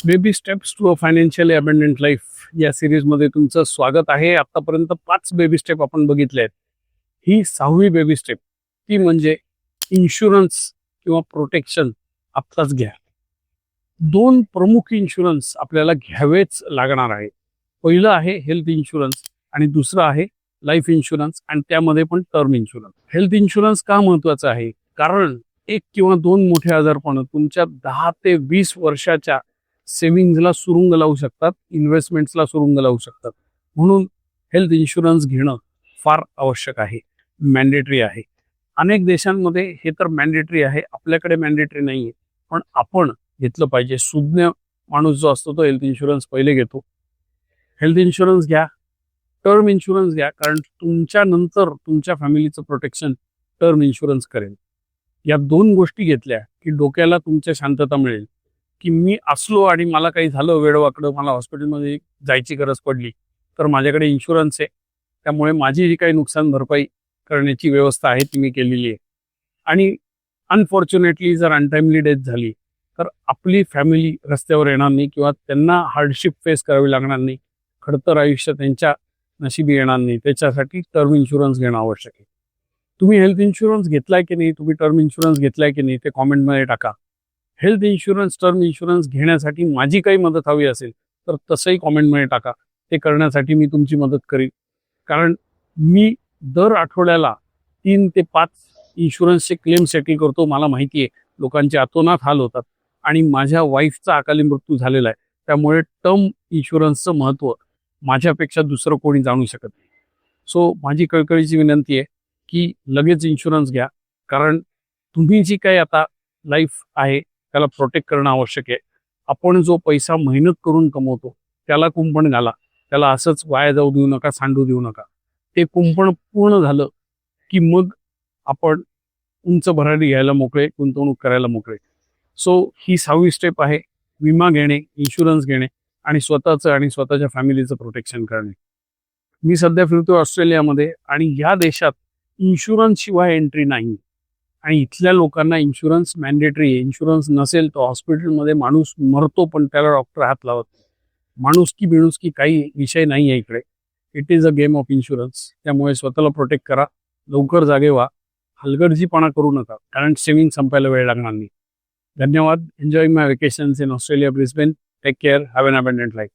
Baby steps to a financially abundant life या सिरीजमध्ये तुमचं स्वागत आहे. आतापर्यंत 5 बेबी स्टेप आपण बघितले आहेत. ही 6वी बेबी स्टेप ती म्हणजे इन्शुरन्स किंवा प्रोटेक्शन आत्ताच घ्या. 2 प्रमुख इन्शुरन्स आपल्याला घ्यावेच लागणार आहे. पहिलं आहे हेल्थ इन्शुरन्स आणि दुसरं आहे लाईफ इन्शुरन्स आणि त्यामध्ये पण टर्म इन्शुरन्स. हेल्थ इन्शुरन्स का महत्त्वाचं आहे? कारण 1 किंवा 2 मोठे आजारपण तुमच्या 10 ते 20 वर्षाच्या सेव्हिंग्जला सुरुंग लावू शकतात, इन्व्हेस्टमेंट्सला सुरुंग लावू शकतात. म्हणून हेल्थ इन्शुरन्स घेणं फार आवश्यक आहे, मॅन्डेटरी आहे. अनेक देशांमध्ये हे तर मॅन्डेटरी आहे, आपल्याकडे मॅन्डेटरी नाही आहे, पण आपण घेतलं पाहिजे. सुज्ञ माणूस जो असतो तो हेल्थ इन्शुरन्स पहिले घेतो. हेल्थ इन्शुरन्स घ्या, टर्म इन्शुरन्स घ्या, कारण तुमच्या नंतर तुमच्या फॅमिलीचं प्रोटेक्शन टर्म इन्शुरन्स करेल. या 2 गोष्टी घेतल्या की डोक्याला तुमच्या शांतता मिळेल की मी असलो आणि मला काही झालं वेडवाकडं, मला हॉस्पिटलमध्ये जायची गरज पडली तर माझ्याकडे इन्शुरन्स आहे. त्यामुळे माझी जी काही नुकसान भरपाई करण्याची व्यवस्था आहे ती मी केलेली आहे. आणि अनफॉर्च्युनेटली जर अनटाइमली डेथ झाली तर आपली फॅमिली रस्त्यावर येणार नाही किंवा त्यांना हार्डशिप फेस करावी लागणार नाही, खडतर आयुष्य त्यांच्या नशिबी येणार नाही. त्याच्यासाठी टर्म इन्शुरन्स घेणं आवश्यक आहे. तुम्ही हेल्थ इन्शुरन्स घेतलाय की नाही, तुम्ही टर्म इन्शुरन्स घेतलाय की नाही ते कॉमेंटमध्ये टाका. हेल्थ इन्शुरन्स टर्म इन्शुरन्स घेण्यासाठी माझी काही मदत हवी असेल तर तसंही कॉमेंटमध्ये टाका. ते करण्यासाठी मी तुमची मदत करीन. कारण मी दर आठवड्याला 3 ते 5 इन्शुरन्सचे क्लेम सेटल करतो. मला माहिती आहे लोकांचे अतोनात हाल होतात आणि माझ्या वाईफचा अकाली मृत्यू झालेला आहे. त्यामुळे टर्म इन्शुरन्सचं महत्त्व माझ्यापेक्षा दुसरं कोणी जाणू शकत नाही. सो माझी कळकळीची विनंती आहे की लगेच इन्शुरन्स घ्या. कारण तुम्ही जी काही आता लाईफ आहे त्याला प्रोटेक्ट करणं आवश्यक आहे. आपण जो पैसा मेहनत करून कमवतो त्याला कुंपण घाला. त्याला असंच वाया जाऊ देऊ नका, सांडू देऊ नका. ते कुंपण पूर्ण झालं की मग आपण उंच भरारी घ्यायला मोकळे, गुंतवणूक करायला मोकळे. सो ही 6वी स्टेप आहे, विमा घेणे, इन्शुरन्स घेणे आणि स्वतःचं आणि स्वतःच्या फॅमिलीचं प्रोटेक्शन करणे. मी सध्या फिरतोय ऑस्ट्रेलियामध्ये आणि या देशात इन्शुरन्स शिवाय एंट्री नाही आणि इथल्या लोकांना इन्शुरन्स मॅन्डेटरी आहे. इन्शुरन्स नसेल तर हॉस्पिटलमध्ये माणूस मरतो पण त्याला डॉक्टर हात लावत नाही. माणुसकी बिणुसकी काही विषय नाही आहे इकडे. It is a game of insurance. त्यामुळे स्वतःला प्रोटेक्ट करा, लवकर जागे व्हा, हलगर्जीपणा करू नका, कारण सेव्हिंग संपायला वेळ लागणार नाही. धन्यवाद. Enjoying my vacations in Australia, Brisbane. Take care. Have an abundant life.